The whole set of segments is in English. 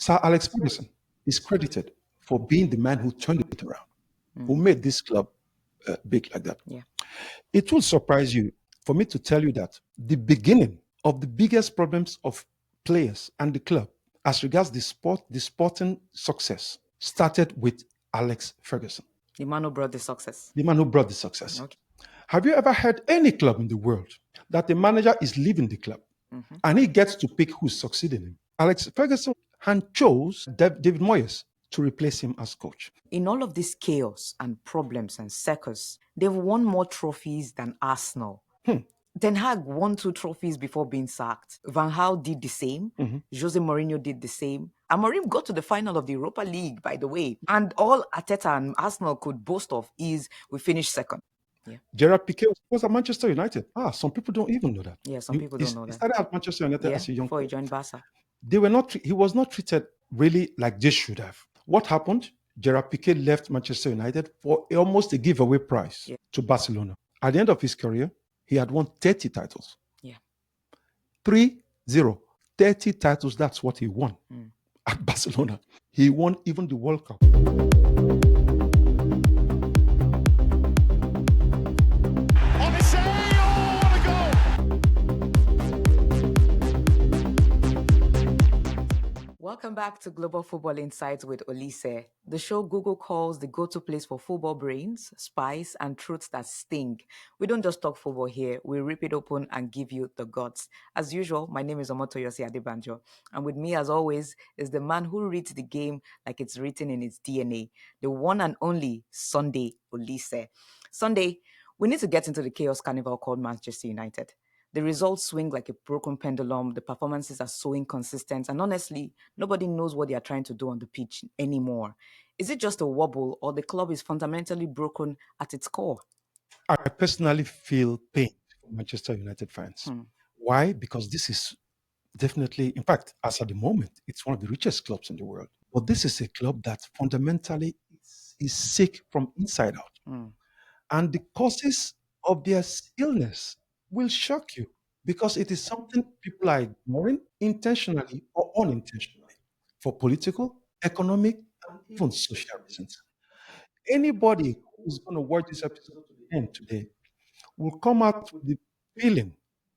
Sir Alex Ferguson is credited for being the man who turned it around, who made this club big like that. Yeah. It will surprise you for me to tell you that the beginning of the biggest problems of players and the club as regards the sporting success started with Alex Ferguson, The man who brought the success. the man who brought the success. Okay. Have you ever heard any club in the world that the manager is leaving the club and he gets to pick who's succeeding him? Alex Ferguson hand chose David Moyes to replace him as coach. In all of this chaos and problems and circus, they've won more trophies than Arsenal. Ten Hag won 2 trophies before being sacked. Van Gaal did the same. Jose Mourinho did the same. Amorim got to the final of the Europa League, by the way. And all Arteta and Arsenal could boast of is we finished second. Yeah. Gerard Piqué was at Manchester United. Some people don't even know that. Yeah, some people don't know He that. started at Manchester United Yeah, as a young before he player. joined Barca. He was not treated really like they should have. What happened? Gerard Piqué left Manchester United for almost a giveaway price to Barcelona. At the end of his career, he had won 30 titles. Yeah. 3-0. 30 titles, that's what he won at Barcelona. He won even the World Cup. Welcome back to Global Football Insights with Oliseh, the show Google calls the go-to place for football brains, spice, and truths that sting. We don't just talk football here, we rip it open and give you the guts. As usual, my name is Toyosi Adebanjo, and with me, as always, is the man who reads the game like it's written in its DNA, the one and only Sunday Oliseh. Sunday, we need to get into the chaos carnival called Manchester United. The results swing like a broken pendulum. The performances are so inconsistent. And honestly, nobody knows what they are trying to do on the pitch anymore. Is it just a wobble or the club is fundamentally broken at its core? I personally feel pain for Manchester United fans. Why? Because this is definitely, in fact, as at the moment, it's one of the richest clubs in the world. But this is a club that fundamentally is sick from inside out. And the causes of their illness will shock you because it is something people are ignoring intentionally or unintentionally for political, economic, and even social reasons. Anybody who's going to watch this episode to the end today will come out with the feeling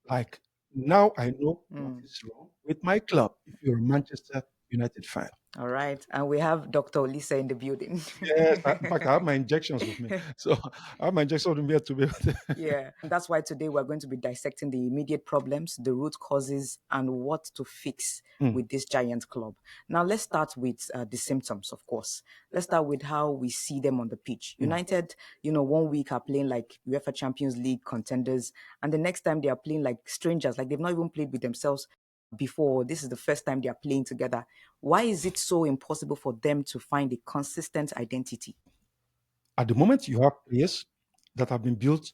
like, now I know what is wrong with my club if you're a Manchester United fan. All right. And we have Dr. Oliseh in the building. Yes, in fact, I have my injections with me. So I have my injections with me to be able to. Yeah. And that's why today we're going to be dissecting the immediate problems, the root causes, and what to fix with this giant club. Now, let's start with the symptoms, of course. Let's start with how we see them on the pitch. United, 1 week are playing like UEFA Champions League contenders, and the next time they are playing like strangers, like they've not even played with themselves before. This is the first time they are playing together. Why is it so impossible for them to find a consistent identity? At the moment, you have players that have been built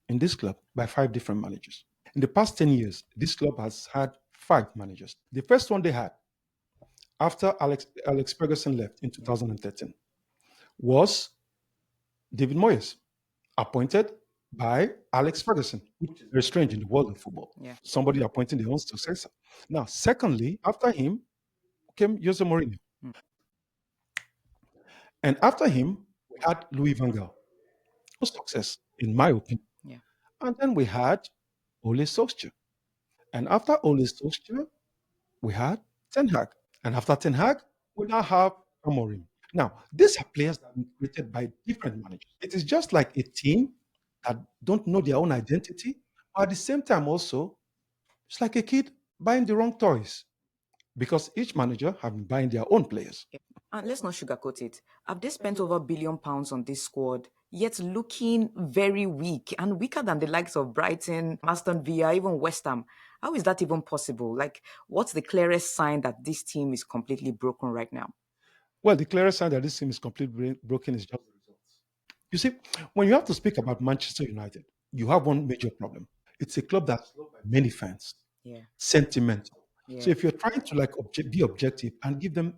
in this club by 5 different managers. In the past 10 years, this club has had 5 managers. The first one they had after Alex Ferguson left in 2013 was David Moyes, appointed by Alex Ferguson, which is very strange in the world of football. Yeah. Somebody appointing their own successor. Now, secondly, after him came Jose Mourinho. And after him, we had Louis van Gaal. No success, in my opinion. Yeah. And then we had Ole Solskjaer. And after Ole Solskjaer, we had Ten Hag. And after Ten Hag, we now have Amorim. Now, these are players that have been created by different managers. It is just like a team that don't know their own identity, but at the same time also, it's like a kid buying the wrong toys because each manager have been buying their own players. And let's not sugarcoat it. Have they spent over £1 billion on this squad, yet looking very weak and weaker than the likes of Brighton, Aston Villa, even West Ham? How is that even possible? Like, what's the clearest sign that this team is completely broken right now? Well, the clearest sign that this team is completely broken is just the results. You see, when you have to speak about Manchester United, you have one major problem. It's a club that's loved by many fans. Yeah. Sentimental. Yeah. So if you're trying to be objective and give them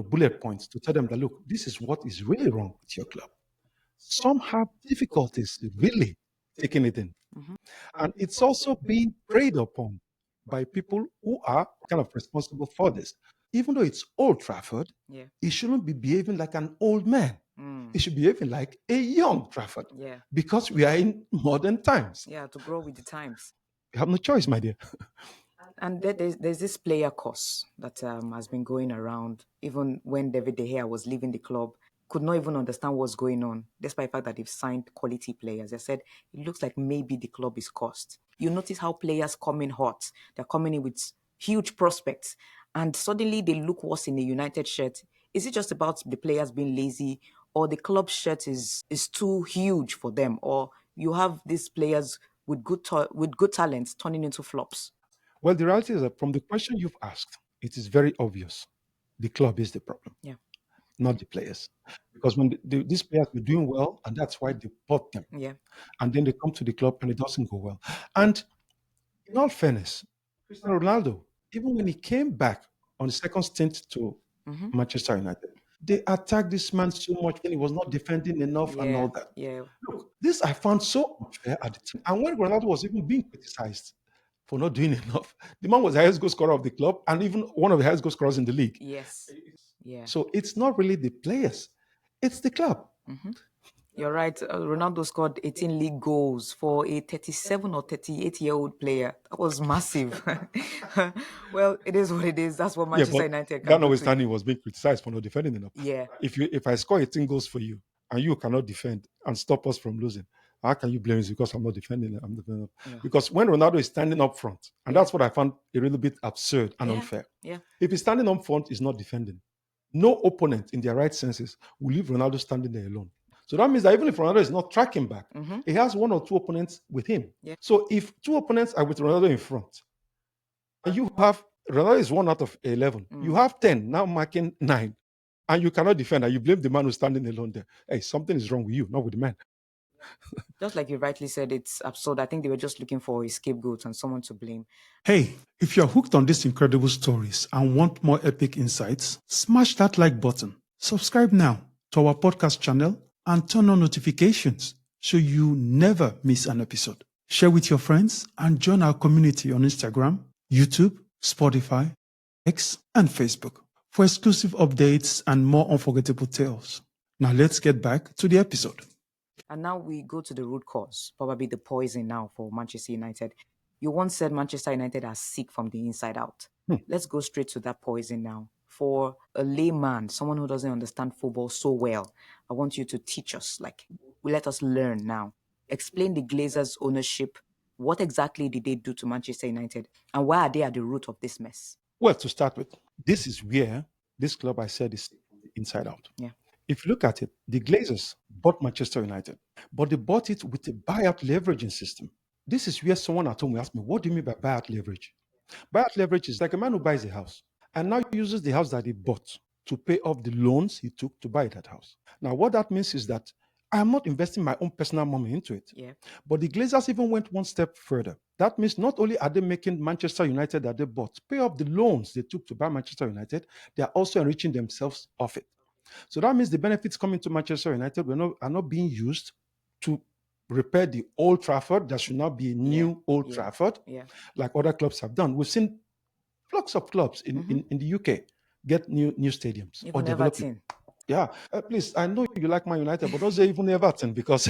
bullet points to tell them that, look, this is what is really wrong with your club, some have difficulties really taking it in. And it's also being preyed upon by people who are kind of responsible for this. even though it's Old Trafford, Yeah. he shouldn't be behaving like an old man. Mm. He should be behaving like a young Trafford. Yeah. Because we are in modern times. Yeah, to grow with the times. You have no choice, my dear. And there's this player curse that has been going around. Even when David De Gea was leaving the club, could not even understand what's going on, despite the fact that they've signed quality players. They said it looks like maybe the club is cursed. You notice how players come in hot. They're coming in with huge prospects, and suddenly they look worse in a United shirt. Is it just about the players being lazy, or the club shirt is too huge for them, or you have these players with good talents turning into flops? Well, the reality is that from the question you've asked, it is very obvious. The club is the problem, Yeah. not the players. Because when these players were doing well, and that's why they bought them. Yeah. And then they come to the club and it doesn't go well. And in all fairness, Cristiano Ronaldo, even when he came back on the second stint to Manchester United, they attacked this man so much when he was not defending enough and all that. Yeah. Look, this I found so unfair at the time. And when Ronaldo was even being criticized for not doing enough, the man was the highest goal scorer of the club and even one of the highest goal scorers in the league. Yes. Yeah. So it's not really the players, it's the club. You're right. Ronaldo scored 18 league goals for a 37 or 38-year-old player. That was massive. Well, it is what it is. That's what Manchester United can that do. notwithstanding, he was being criticized for not defending enough. Yeah. If I score 18 goals for you and you cannot defend and stop us from losing, how can you blame us because I'm not defending? I'm defending. Yeah. Because when Ronaldo is standing up front, and that's what I found a little bit absurd and unfair. Yeah. If he's standing up front, he's not defending. No opponent in their right senses will leave Ronaldo standing there alone. So that means that even if Ronaldo is not tracking back, he has one or two opponents with him. Yeah. So if two opponents are with Ronaldo in front, and you have Ronaldo is 1 out of 11, you have 10 now marking 9, and you cannot defend, and you blame the man who's standing alone there. Hey, something is wrong with you, not with the man. Just like you rightly said, it's absurd. I think they were just looking for a scapegoat and someone to blame. Hey, if you're hooked on these incredible stories and want more epic insights, smash that like button. Subscribe now to our podcast channel and turn on notifications so you never miss an episode. Share with your friends and join our community on Instagram, YouTube, Spotify, X, and Facebook for exclusive updates and more unforgettable tales. Now let's get back to the episode. And now we go to the root cause, probably the poison now for Manchester United. You once said Manchester United are sick from the inside out. Let's go straight to that poison now. For a layman, someone who doesn't understand football so well, I want you to teach us, let us learn now. Explain the Glazers' ownership. What exactly did they do to Manchester United? And why are they at the root of this mess? Well, to start with, this is where this club I said is inside out. Yeah. If you look at it, the Glazers bought Manchester United, but they bought it with a buyout leveraging system. This is where someone at home will ask me, what do you mean by buyout leverage? Buyout leverage is like a man who buys a house and now uses the house that he bought to pay off the loans he took to buy that house. Now, what that means is that I am not investing my own personal money into it. Yeah. But the Glazers even went one step further. That means not only are they making Manchester United that they bought pay off the loans they took to buy Manchester United, they are also enriching themselves off it. So that means the benefits coming to Manchester United are not being used to repair the Old Trafford. There should not be a new Old Trafford like other clubs have done. We've seen flocks of clubs in the UK get new stadiums Even or develop it. Everton. Yeah, please, I know you like Man United, but don't say even Everton because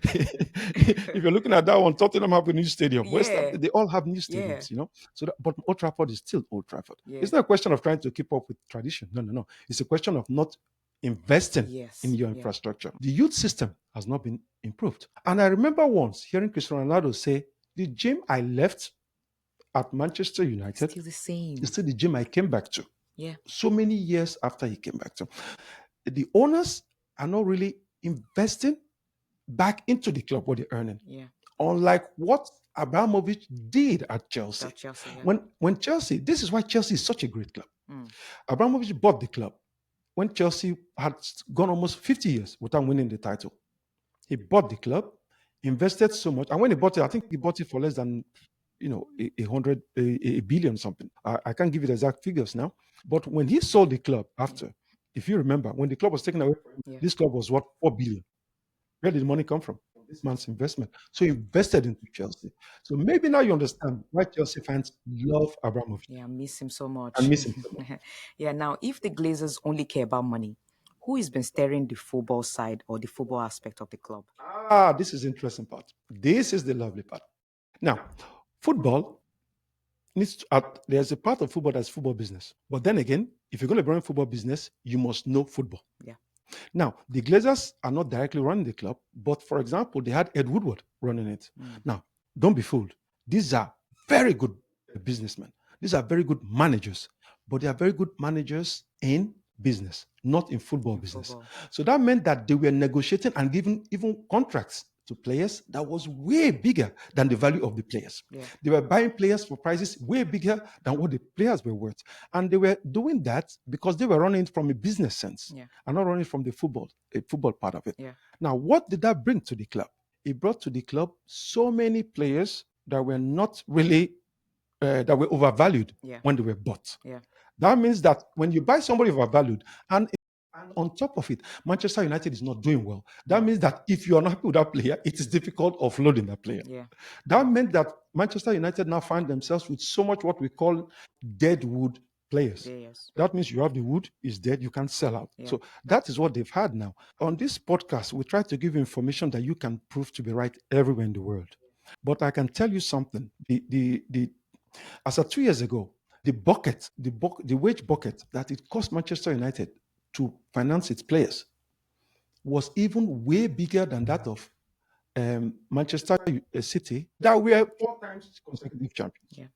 if you're looking at that one, Tottenham have a new stadium. West Ham, they all have new stadiums, you know. So, but Old Trafford is still Old Trafford. It's not a question of trying to keep up with tradition. No. It's a question of not investing in your infrastructure. The youth system has not been improved. And I remember once hearing Cristiano Ronaldo say, "The gym I left at Manchester United Still the same. is still the gym I came back to." Yeah. So many years after he came back to. The owners are not really investing back into the club what they're earning. Yeah. Unlike what Abramovich did at Chelsea. When Chelsea, this is why Chelsea is such a great club. Abramovich bought the club when Chelsea had gone almost 50 years without winning the title. He bought the club, invested so much, and when he bought it, I think he bought it for less than a billion something. I can't give you the exact figures now. But when he sold the club after, if you remember, when the club was taken away from him, this club was what, 4 billion. Where did the money come from? this man's investment. So he invested into Chelsea. So maybe now you understand why Chelsea fans love Abramovich Yeah, I miss him so and much. miss him so much. Yeah, now if the Glazers only care about money, who has been steering the football side or the football aspect of the club? This is the interesting part. This is the lovely part. Now, football needs to, there's a part of football that's football business. But then again, if you're going to run football business, you must know football. Yeah. Now, the Glazers are not directly running the club, but for example, they had Ed Woodward running it. Now, don't be fooled. These are very good businessmen. These are very good managers, but they are very good managers in business, not in football business. Football. So that meant that they were negotiating and giving even contracts to players that was way bigger than the value of the players. Yeah. They were buying players for prices way bigger than what the players were worth. And they were doing that because they were running from a business sense Yeah. and not running from the football part of it. Yeah. Now, what did that bring to the club? It brought to the club so many players that were not really that were overvalued Yeah. when they were bought. Yeah. That means that when you buy somebody overvalued and on top of it, Manchester United is not doing well. That means that if you are not happy with that player, it is difficult offloading that player. Yeah. That meant that Manchester United now find themselves with so much what we call dead wood players. Yes. That means you have the wood, is dead, you can't sell out. Yeah. So that is what they've had now. On this podcast, we try to give you information that you can prove to be right everywhere in the world. But I can tell you something. As of 2 years ago, the wage bucket that it cost Manchester United to finance its players was even way bigger than that of Manchester City, that were 4 times consecutive champions. Yeah.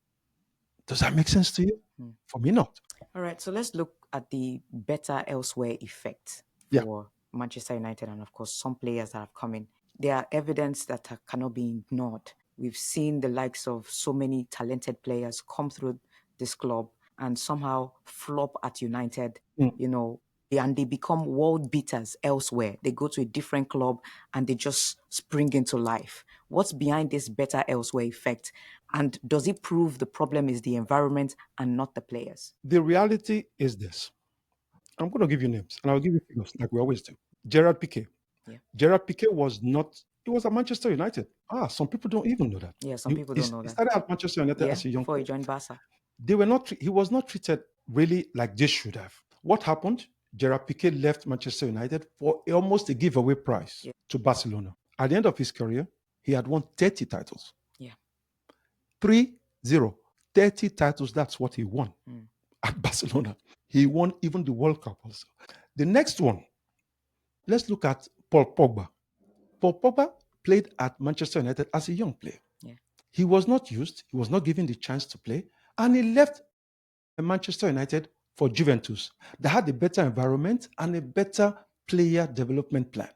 Does that make sense to you? For me, not. All right, so let's look at the better elsewhere effect Yeah. for Manchester United and, of course, some players that have come in. There are evidence that cannot be ignored. We've seen the likes of so many talented players come through this club and somehow flop at United, you know, and they become world beaters elsewhere. They go to a different club and they just spring into life. What's behind this better elsewhere effect? And does it prove the problem is the environment and not the players? The reality is this. I'm going to give you names and I'll give you figures like we always do. Gerard Piqué. Yeah. Gerard Piqué was at Manchester United. Some people don't even know that. Yeah, some people don't know He that. started at Manchester United as a young before he player. joined Barca. He was not treated really like they should have. What happened? Gerard Piqué left Manchester United for almost a giveaway price to Barcelona. At the end of his career, he had won 30 titles. Yeah. 3-0. 30 titles, that's what he won at Barcelona. He won even the World Cup also. The next one, let's look at Paul Pogba. Paul Pogba played at Manchester United as a young player. Yeah. He was not used, he was not given the chance to play, and he left Manchester United for Juventus that had a better environment and a better player development plan.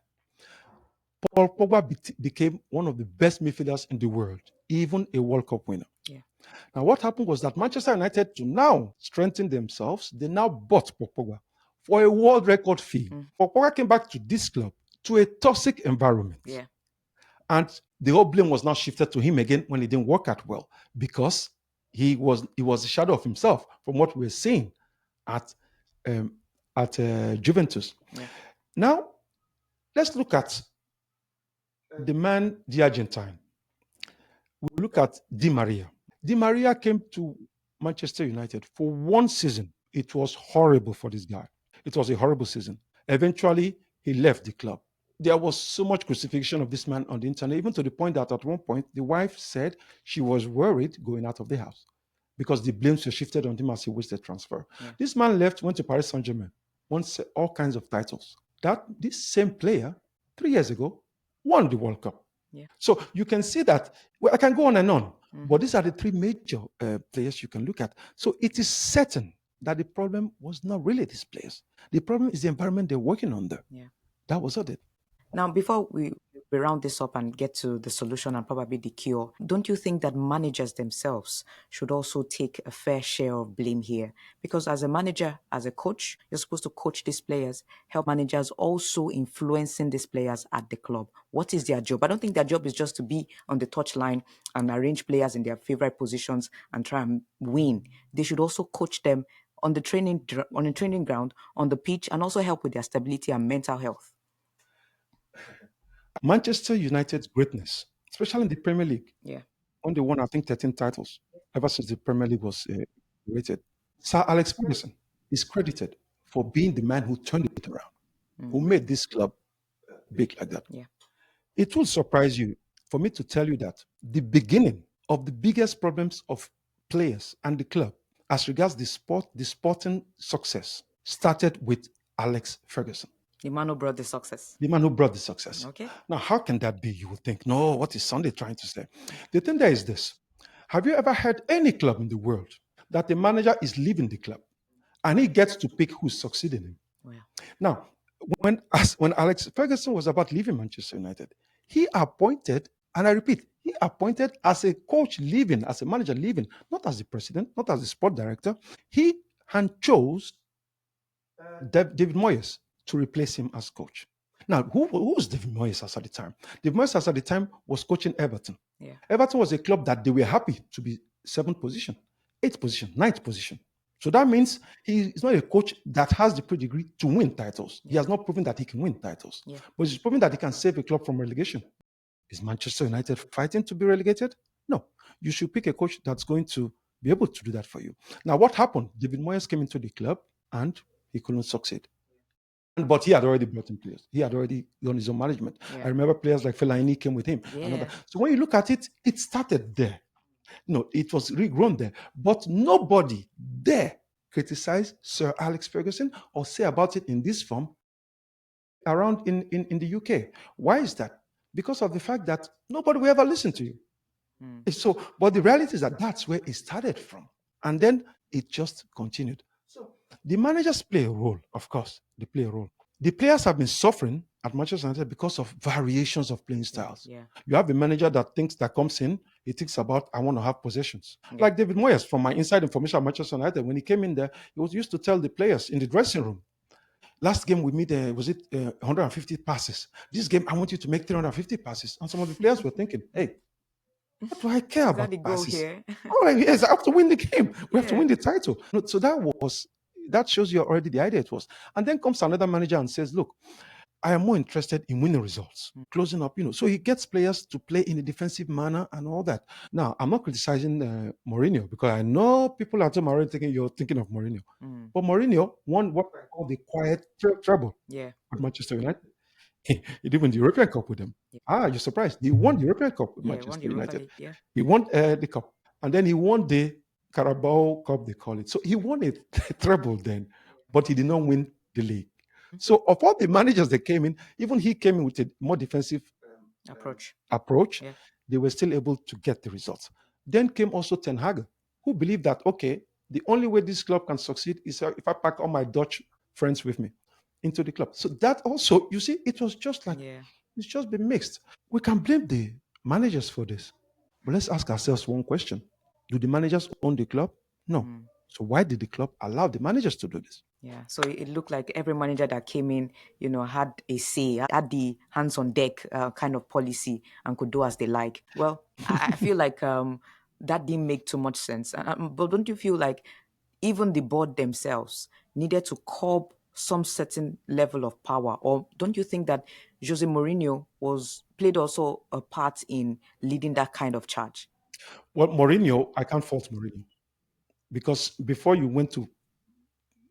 Paul Pogba became one of the best midfielders in the world, even a World Cup winner. Yeah. Now, what happened was that Manchester United, to now strengthen themselves, they now bought Paul Pogba for a world record fee. Paul Pogba came back to this club to a toxic environment. Yeah. And the whole blame was now shifted to him again when it didn't work out well, because he was a shadow of himself from what we're seeing at Juventus. Yeah. Now, let's look at the Argentine. We look at Di Maria. Di Maria came to Manchester United for one season. It was horrible for this guy. It was a horrible season. Eventually, he left the club. There was so much crucifixion of this man on the internet, even to the point that at one point, the wife said she was worried going out of the house because the blames were shifted on him as he wasted transfer. Yeah. This man left, went to Paris Saint-Germain, won all kinds of titles. This same player, 3 years ago, won the World Cup. Yeah. So you can see that, I can go on and on, but these are the 3 major players you can look at. So it is certain that the problem was not really these players. The problem is the environment they're working under. Yeah. That was it. Now, before we round this up and get to the solution and probably the cure, don't you think that managers themselves should also take a fair share of blame here? Because as a manager, as a coach, you're supposed to coach these players, help managers also influencing these players at the club. What is their job? I don't think their job is just to be on the touchline and arrange players in their favorite positions and try and win. They should also coach them on the training ground, on the pitch, and also help with their stability and mental health. Manchester United's greatness, especially in the Premier League, when they won, I think, 13 titles ever since the Premier League was created. Sir Alex Ferguson is credited for being the man who turned it around, who made this club big like that. It will surprise you for me to tell you that the beginning of the biggest problems of players and the club as regards the sporting success started with Alex Ferguson. The man who brought the success. The man who brought the success. Okay. Now, how can that be? You would think, no, what is Sunday trying to say? The thing there is this. Have you ever heard any club in the world that the manager is leaving the club and he gets to pick who's succeeding him? Wow. Now, when Alex Ferguson was about leaving Manchester United, he appointed, and I repeat, he appointed as a coach leaving, as a manager leaving, not as the president, not as the sport director. He hand chose David Moyes to replace him as coach. Now, who was David Moyes at the time? David Moyes at the time was coaching Everton. Yeah. Everton was a club that they were happy to be 7th position, 8th position, 9th position. So that means he is not a coach that has the pedigree to win titles. He has not proven that he can win titles. But he's proven that he can save a club from relegation. Is Manchester United fighting to be relegated? No. You should pick a coach that's going to be able to do that for you. Now, what happened? David Moyes came into the club and he couldn't succeed. But he had already brought in players. He had already done his own management. I remember players like Fellaini came with him. So when you look at it, it started there. No, it was regrown there. But nobody there criticized Sir Alex Ferguson or say about it in this form around in the UK. Why is that? Because of the fact that nobody will ever listen to you. So, but the reality is that that's where it started from. And then it just continued. So the managers play a role, of course. They play a role. The players have been suffering at Manchester United because of variations of playing styles. You have a manager that comes in, he thinks about, I want to have possessions. Like David Moyes, from my inside information at Manchester United, when he came in there, he was used to tell the players in the dressing room, last game we made, 150 passes. This game, I want you to make 350 passes. And some of the players were thinking, hey, what do I care about passes? Here? Oh, yes, I have to win the game. We have to win the title. So that shows you already the idea it was. And then comes another manager and says, look, I am more interested in winning results, closing up, So he gets players to play in a defensive manner and all that. Now, I'm not criticizing Mourinho because I know people at home are already thinking you're thinking of Mourinho. But Mourinho won what I call the quiet treble with Manchester United. He did win the European Cup with them. You're surprised. He won the European Cup with Manchester United. He won the cup. And then he won the Carabao Cup, they call it. So he won a treble then, but he did not win the league. So of all the managers that came in, even he came in with a more defensive approach. They were still able to get the results. Then came also Ten Hag, who believed that, okay, the only way this club can succeed is if I pack all my Dutch friends with me into the club. So that also, you see, it was just like, it's just been mixed. We can blame the managers for this. But let's ask ourselves one question. Do the managers own the club? No. So why did the club allow the managers to do this? Yeah, so it looked like every manager that came in, had a say, had the hands on deck kind of policy and could do as they like. Well, I feel like that didn't make too much sense. But don't you feel like even the board themselves needed to curb some certain level of power? Or don't you think that Jose Mourinho played also a part in leading that kind of charge? Well, Mourinho, I can't fault Mourinho because before you went to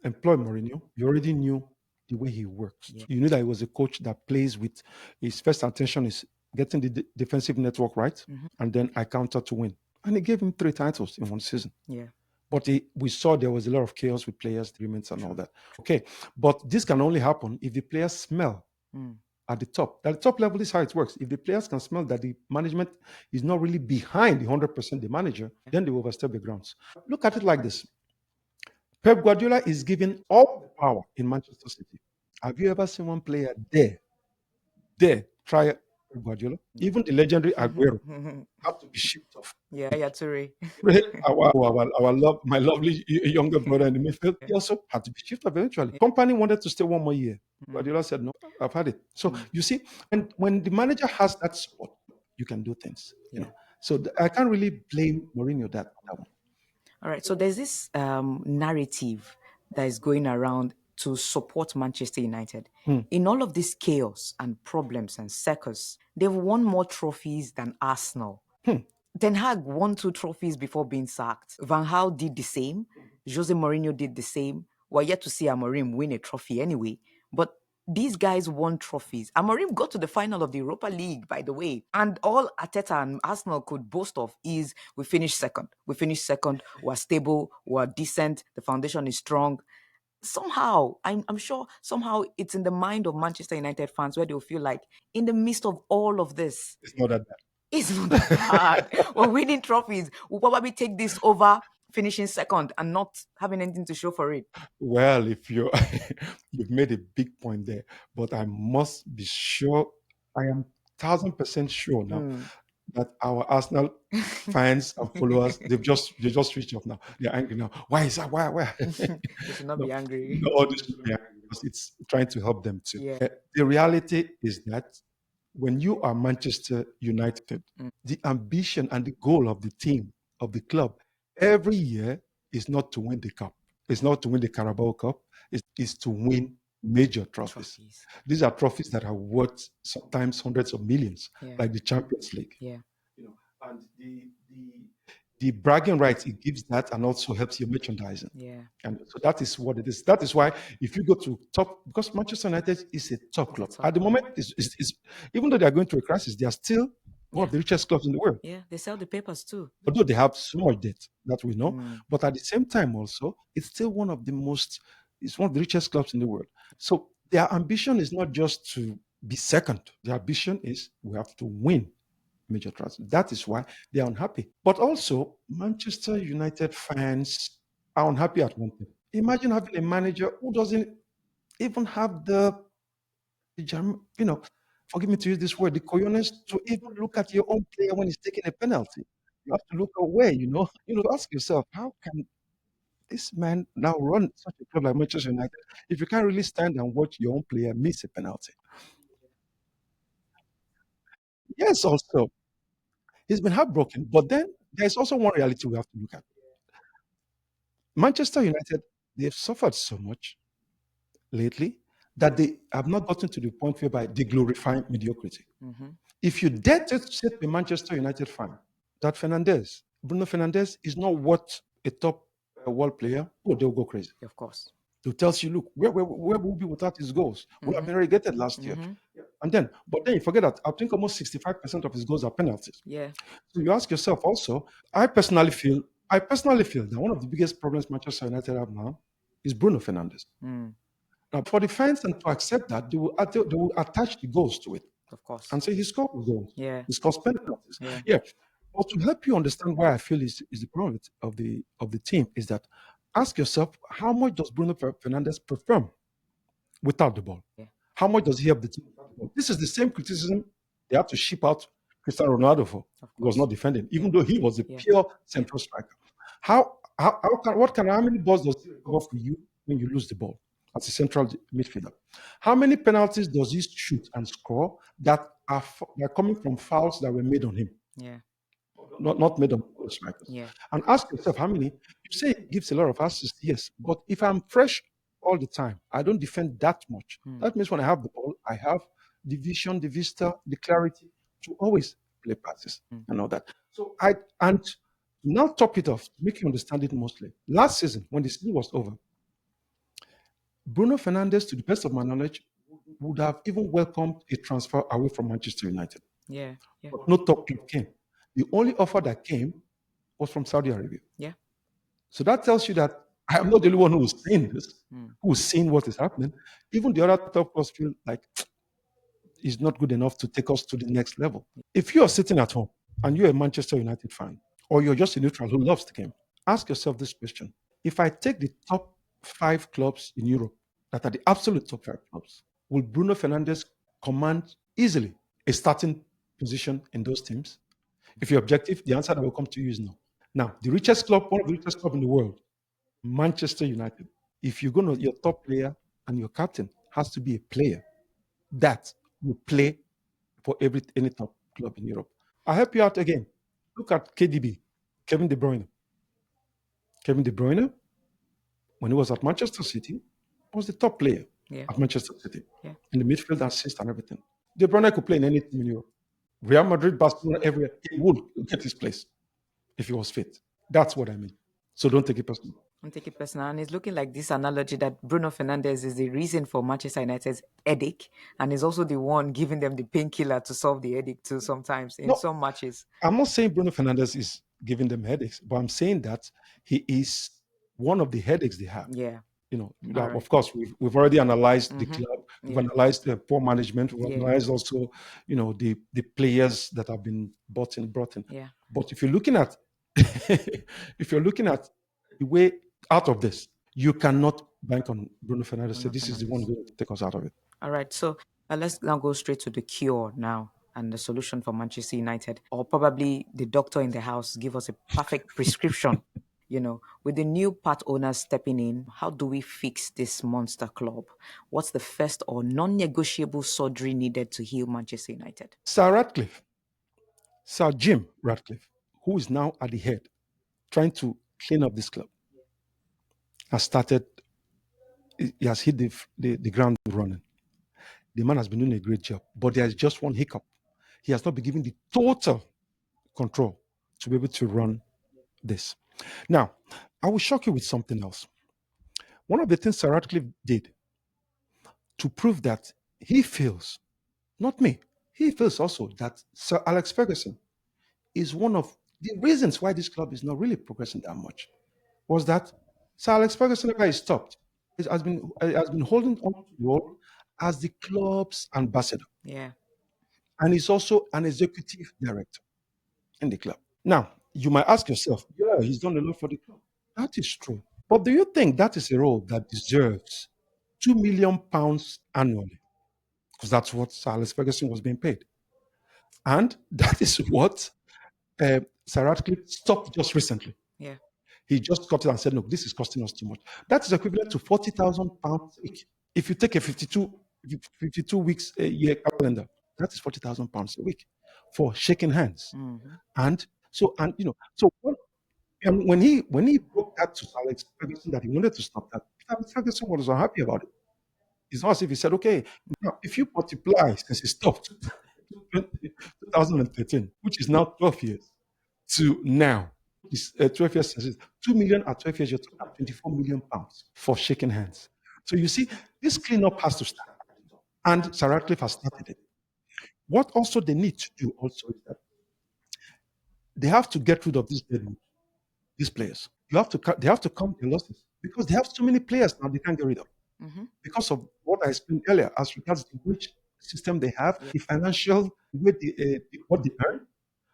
employ Mourinho, you already knew the way he works. You knew that he was a coach that plays with his first attention is getting the defensive network right, and then I counter to win. And he gave him 3 titles in one season. But we saw there was a lot of chaos with players, agreements, and all that. Okay, but this can only happen if the players smell at the top. At the top level is how it works. If the players can smell that the management is not really behind the 100% the manager, then they will overstep the grounds. Look at it like this. Pep Guardiola is given all the power in Manchester City. Have you ever seen one player try Pep Guardiola? Even the legendary Aguero had to be shipped off. Turi. My lovely younger brother in the midfield, he also had to be shipped off eventually. Company wanted to stay one more year. Guardiola said, no, I've had it. So you see, when the manager has that support, you can do things. So I can't really blame Mourinho that one. All right. So there's this narrative that is going around to support Manchester United. In all of this chaos and problems and circus, they've won more trophies than Arsenal. Ten Hag won 2 trophies before being sacked. Van Gaal did the same. Jose Mourinho did the same. We're yet to see Amorim win a trophy anyway. But these guys won trophies. Amorim got to the final of the Europa League, by the way. And all Arteta and Arsenal could boast of is we finished second. We finished second. We're stable. We're decent. The foundation is strong. Somehow, I'm sure somehow it's in the mind of Manchester United fans where they'll feel like in the midst of all of this, It's not that bad. it's not that bad. We're winning trophies. We'll probably take this over finishing second and not having anything to show for it. Well, if you've made a big point there, but I must be sure, I am 1,000% sure now that our Arsenal fans and followers, they just switched off now. They're angry now. Why is that? Why? They should not be angry. No, they should be angry because it's trying to help them too. Yeah. The reality is that when you are Manchester United, the ambition and the goal of the team, of the club, every year is not to win the cup. It's not to win the Carabao Cup. It's to win major trophies. These are trophies that are worth sometimes hundreds of millions, like the Champions League. Yeah. And the bragging rights it gives that, and also helps your merchandising. Yeah. And so that is what it is. That is why if you go to top, because Manchester United is a top club at the moment, is even though they are going through a crisis, they are still one of the richest clubs in the world. Yeah, they sell the papers too. Although they have so much debt that we know, but at the same time also, it's still one of the richest clubs in the world. So their ambition is not just to be second. Their ambition is we have to win major trophies. That is why they are unhappy. But also, Manchester United fans are unhappy at one thing. Imagine having a manager who doesn't even have forgive me to use this word, the cojones to even look at your own player when he's taking a penalty. You have to look away, ask yourself, how can this man now run such a club like Manchester United if you can't really stand and watch your own player miss a penalty? Yes, also, he's been heartbroken. But then there's also one reality we have to look at. Manchester United, they've suffered so much lately that they have not gotten to the point whereby they glorify mediocrity. If you dare to say to a Manchester United fan that Bruno Fernandes is not worth a top world player, they'll go crazy. Of course. Who tells you, look, where will we be without his goals? We have been relegated last year. But then you forget that I think almost 65% of his goals are penalties. Yeah. So you ask yourself also, I personally feel that one of the biggest problems Manchester United have now is Bruno Fernandes. Now, for the fans and to accept that, they will attach the goals to it. Of course. And say he scored goals. Yeah. He scores penalties. Yeah. But to help you understand why I feel is the problem of the team is that ask yourself, how much does Bruno Fernandes perform without the ball? Yeah. How much does he help the team without the ball? This is the same criticism they have to ship out Cristiano Ronaldo for. He was not defending, even though he was a pure central striker. How many balls does he recover for you when you lose the ball as a central midfielder? How many penalties does he shoot and score that are coming from fouls that were made on him? Yeah. Not made on strikers. Yeah. And ask yourself how many. You say he gives a lot of assists, yes, but if I'm fresh all the time, I don't defend that much. That means when I have the ball, I have the vision, the vista, the clarity to always play passes and all that. So and now top it off, to make you understand it mostly. Last season, when the season was over, Bruno Fernandes, to the best of my knowledge, would have even welcomed a transfer away from Manchester United. Yeah. But no top club came. The only offer that came was from Saudi Arabia. Yeah. So that tells you that I am not the only one who is saying this, who is seeing what is happening. Even the other top clubs feel like it's not good enough to take us to the next level. If you are sitting at home and you're a Manchester United fan, or you're just a neutral who loves the game, ask yourself this question. If I take the top 5 clubs in Europe that are the absolute top 5 clubs, will Bruno Fernandes command easily a starting position in those teams? If you're objective, the answer that will come to you is no. Now, the richest club, one of the richest clubs in the world, Manchester United. If you're going to, your top player and your captain has to be a player that will play for any top club in Europe. I'll help you out again. Look at KDB, Kevin De Bruyne. Kevin De Bruyne, when he was at Manchester City, was the top player at Manchester City in the midfield, assist and everything. De Bruyne could play in any team in Europe. Real Madrid, Barcelona, everywhere. He would get his place if he was fit. That's what I mean. So don't take it personal. Don't take it personal. And it's looking like this analogy that Bruno Fernandes is the reason for Manchester United's headache, and is also the one giving them the painkiller to solve the headache too sometimes in some matches. I'm not saying Bruno Fernandes is giving them headaches, but I'm saying that he is one of the headaches they have. Yeah. Of course, we've already analyzed the club, we've analyzed the poor management, we've analyzed also, the players that have been brought in. Yeah. But if you're looking at the way out of this, you cannot bank on Bruno Fernandes. Say this is the one going to take us out of it. All right, so let's now go straight to the cure now and the solution for Manchester United, or probably the doctor in the house give us a perfect prescription. With the new part owners stepping in, how do we fix this monster club? What's the first or non-negotiable surgery needed to heal Manchester United? Sir Jim Ratcliffe, who is now at the head, trying to clean up this club, he has hit the ground running. The man has been doing a great job, but there is just one hiccup. He has not been given the total control to be able to run this. Now, I will shock you with something else. One of the things Sir Ratcliffe did to prove that he feels, not me, he feels also that Sir Alex Ferguson is one of the reasons why this club is not really progressing that much, was that Sir Alex Ferguson, whenever he stopped, has been holding on to the role as the club's ambassador. Yeah. And he's also an executive director in the club. Now, you might ask yourself, yeah, he's done a lot for the club. That is true. But do you think that is a role that deserves £2 million annually? Because that's what Sir Alex Ferguson was being paid. And that is what Sir Ratcliffe stopped just recently. Yeah. He just got it and said, no, this is costing us too much. That is equivalent to £40,000 a week. If you take a 52 weeks a year calendar, that is £40,000 a week for shaking hands. Mm-hmm. And when he broke that to Alex Ferguson that he wanted to stop that, Alex Ferguson was unhappy about it. It's not as if he said, okay, now if you multiply since he stopped 2013, which is now 12 years, to now, 12 years since 2 million at 12 years, you're talking about £24 million for shaking hands. So you see, this cleanup has to start. And Sir Ratcliffe has started it. What also they need to do also is that they have to get rid of these players. They have to count their losses because they have so many players now they can't get rid of. Mm-hmm. Because of what I explained earlier as regards the wage system they have, the financial way what they earn,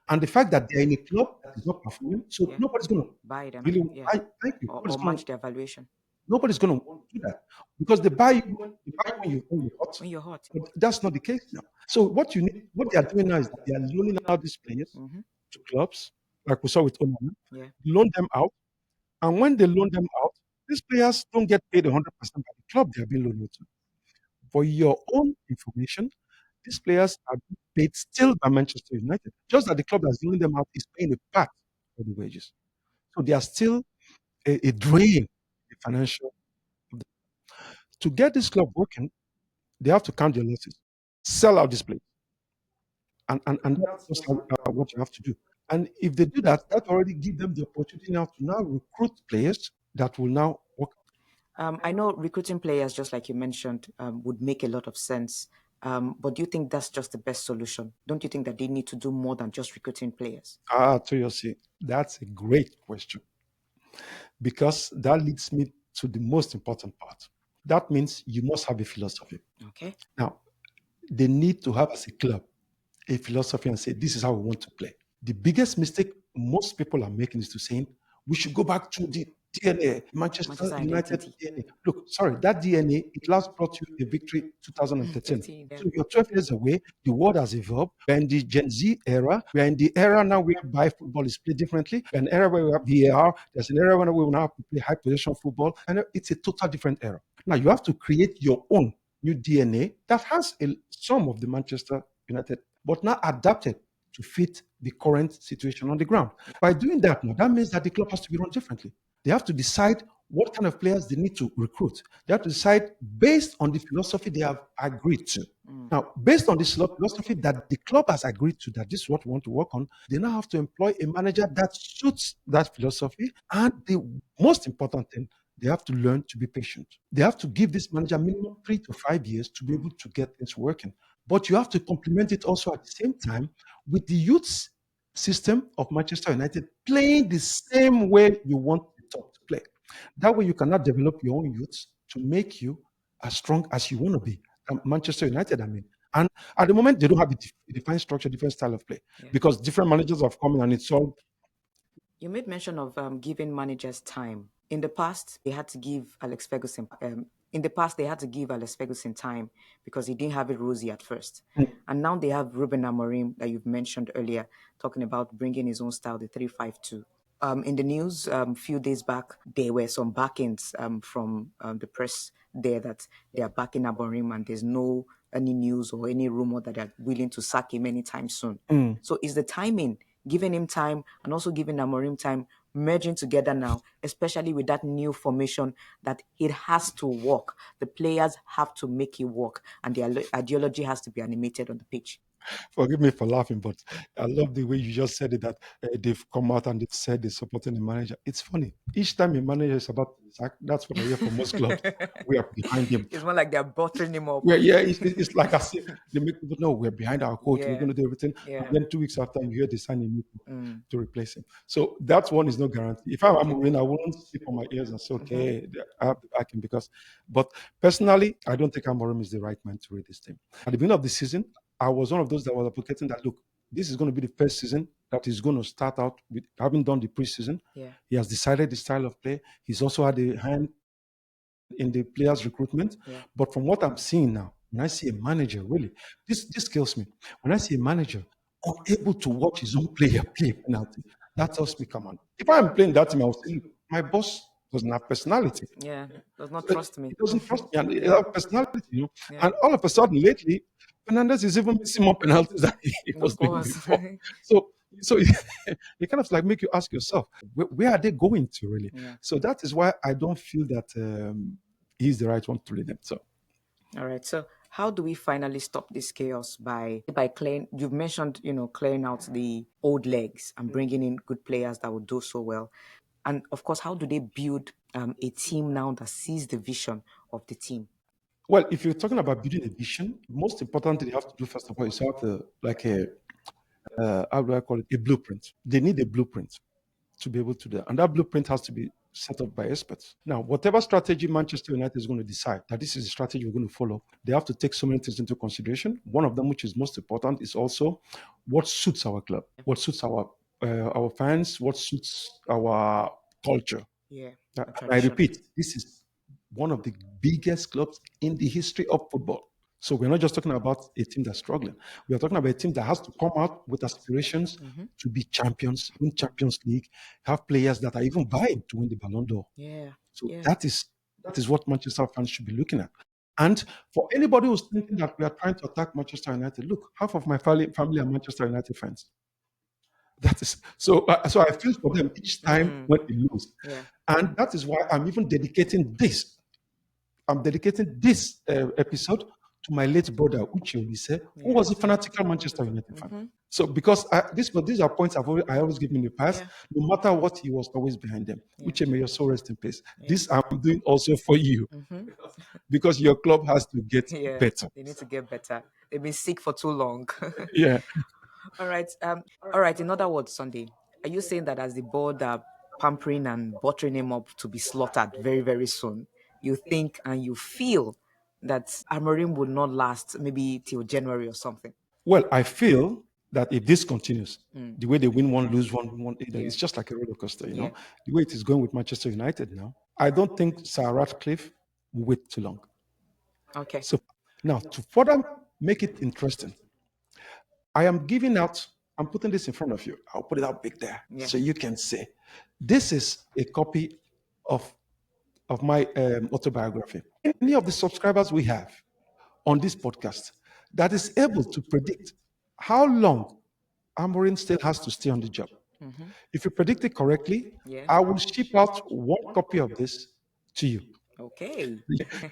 and the fact that they're in a club that is not performing, so nobody's going to buy them, really thank you. or match their valuation. Nobody's going to want to do that because they buy you when you're hot. But that's not the case now. So what they are doing now is that they are loaning out these players to clubs, like we saw with Onana. Yeah. Loan them out, and when they loan them out, these players don't get paid 100% by the club they are being loaned to. For your own information, these players are being paid still by Manchester United. Just that the club that's loaning them out is paying a part of the wages. So they are still a drain in the financial. To get this club working, they have to count their losses, sell out this place. And that's just what you have to do. And if they do that, that already gives them the opportunity now to recruit players that will now work. I know recruiting players, just like you mentioned, would make a lot of sense. But do you think that's just the best solution? Don't you think that they need to do more than just recruiting players? Toyosi, that's a great question. Because that leads me to the most important part. That means you must have a philosophy. Okay. Now, they need to have as a club a philosophy and say, this is how we want to play. The biggest mistake most people are making is to saying, we should go back to the DNA, Manchester United DNA. Look, sorry, that DNA, it last brought you a victory 2013. So you're 12 years away. The world has evolved. We're in the Gen Z era. We're in the era now whereby football is played differently. We're in an era where we have VAR. There's an era where we will now have to play high position football. And it's a total different era. Now you have to create your own new DNA that has some of the Manchester United, but now adapted to fit the current situation on the ground. By doing that now, that means that the club has to be run differently. They have to decide what kind of players they need to recruit. They have to decide based on the philosophy they have agreed to. Now, based on this philosophy that the club has agreed to, that this is what we want to work on, they now have to employ a manager that suits that philosophy. And the most important thing, they have to learn to be patient. They have to give this manager minimum 3 to 5 years to be able to get things working. But you have to complement it also at the same time with the youth system of Manchester United playing the same way you want the top to play. That way, you cannot develop your own youths to make you as strong as you want to be. Manchester United, I mean. And at the moment, they don't have a defined structure, different style of play, because different managers have come in and it's all. You made mention of giving managers time. In the past, they had to give Alex Ferguson. Time because he didn't have it rosy at first, and now they have Ruben Amorim that you've mentioned earlier, talking about bringing his own style, the 3-5-2. In the news, a few days back, there were some backings from the press there that they are backing Amorim, and there's no any news or any rumor that they're willing to sack him anytime soon. So is the timing, giving him time and also giving Amorim time, merging together now, especially with that new formation, that it has to work. The players have to make it work, and the ideology has to be animated on the pitch. Forgive me for laughing, but I love the way you just said it, that they've come out and they've said they're supporting the manager. It's funny. Each time a manager is about to sack, that's what I hear from most clubs. We are behind him. It's more like they're buttering him up. It's like I say, they make people know we're behind our coach. We're going to do everything. Yeah. And then 2 weeks after, you hear they sign a new coach to replace him. So that one is no guarantee. If I'm Mourinho, I won't sleep on my ears and say, okay, I have to back him but personally, I don't think Amorim is the right man to read this team. At the beginning of the season, I was one of those that was advocating that, look, this is going to be the first season that is going to start out with having done the preseason. Yeah. He has decided the style of play. He's also had a hand in the players' recruitment. Yeah. But from what I'm seeing now, when I see a manager, really, this kills me. When I see a manager unable to watch his own player play a penalty, that tells me, come on. If I'm playing that team, I will say, look, my boss doesn't have personality. Yeah, does not trust me. He doesn't trust me, and he has personality, Yeah. And all of a sudden, lately, Fernandes is even missing more penalties than he was doing before. So it kind of like make you ask yourself, where are they going to really? Yeah. So that is why I don't feel that he's the right one to lead them. So, all right. So how do we finally stop this chaos by clearing? You've mentioned, clearing out the old legs and bringing in good players that will do so well. And of course, how do they build a team now that sees the vision of the team? well, if you're talking about building a vision, most important thing you have to do first of all is have how do I call it, a blueprint. They need a blueprint to be able to do that. And that blueprint has to be set up by experts. Now, whatever strategy Manchester United is going to decide that this is the strategy we're going to follow, they have to take so many things into consideration. One of them, which is most important, is also what suits our club, what suits our fans, what suits our culture. Yeah. And I repeat, this is one of the biggest clubs in the history of football. So we're not just talking about a team that's struggling. We are talking about a team that has to come out with aspirations to be champions, win Champions League, have players that are even vying to win the Ballon d'Or. Yeah. So that is what Manchester fans should be looking at. And for anybody who's thinking that we are trying to attack Manchester United, look, half of my family are Manchester United fans. That is so. So I feel for them each time when they lose, and that is why I'm even dedicating this. I'm dedicating this episode to my late brother Uche Oliseh, who was a fanatical Manchester United fan. So because these are points I always give in the past. No matter what, he was always behind them. Uche, may your soul rest in peace. This I'm doing also for you, because your club has to get better. They need to get better. They've been sick for too long. Yeah. All right. All right. In other words, Sunday, are you saying that as the board are pampering and buttering him up to be slaughtered very, very soon, you think and you feel that Amorim will not last maybe till January or something? Well, I feel that if this continues, the way they win one, lose one, win one, it's just like a roller coaster, The way it is going with Manchester United now, I don't think Sir Ratcliffe will wait too long. Okay. So now, to further make it interesting, I'm putting this in front of you. I'll put it out big there so you can see. This is a copy of my autobiography. Any of the subscribers we have on this podcast that is able to predict how long Amorim still has to stay on the job. If you predict it correctly, I will ship out one copy of this to you. Okay.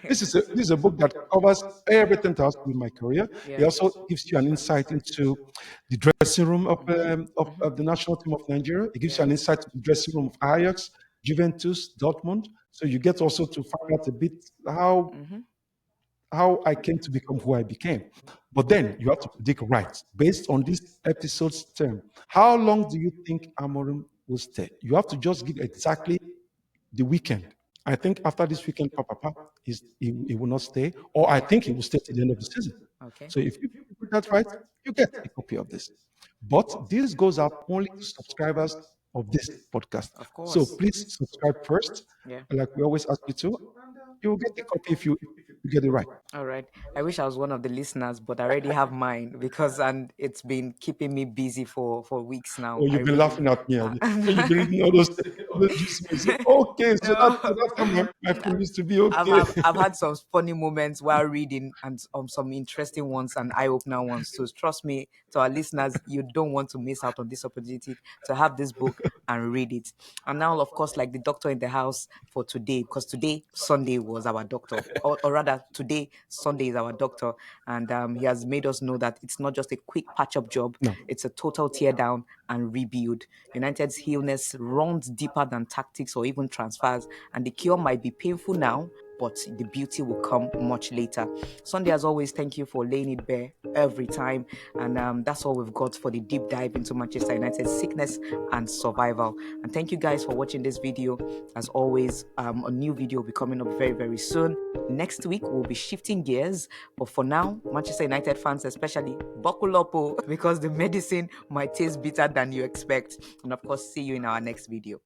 This is a book that covers everything that has to do with my career. It Yeah. also gives you an insight into the dressing room of the national team of Nigeria. It gives you Yeah. an insight to the dressing room of Ajax, Juventus, Dortmund. So you get also to find out a bit how I came to become who I became. But then you have to predict right based on this episode's term. How long do you think Amorim will stay? You have to just give exactly the weekend. I think after this weekend, Papa he will not stay, or I think he will stay till the end of the season. Okay. So if you put that right, you get a copy of this. But this goes out only to subscribers of this podcast. Of So course. please subscribe first, Yeah. like we always ask you to, and you will get a copy if you get it right. All right. I wish I was one of the listeners, but I already have mine because and it's been keeping me busy for weeks now. Or I you've been really laughing at me. uh, When you've been reading all those juicy ones, you say, okay, so no. that's how my phone used to be. I've, Okay. I've I've had some funny moments while reading and some interesting ones and eye opener ones. So trust me, to our listeners, you don't want to miss out on this opportunity to have this book and read it. And now, of course, like the doctor in the house for today, because today Sunday was our doctor, or rather today Sunday is our doctor, and he has made us know that it's not just a quick patch up job; No. it's a total tear down and rebuild. United's illness runs deeper than tactics or even transfers, and the cure might be painful now, but the beauty will come much later. Sunday, as always, thank you for laying it bare every time. And that's all we've got for the deep dive into Manchester United's sickness and survival. And thank you guys for watching this video. As always, a new video will be coming up very, very soon. Next week, we'll be shifting gears. But for now, Manchester United fans especially, buckle up because the medicine might taste bitter than you expect. And of course, see you in our next video.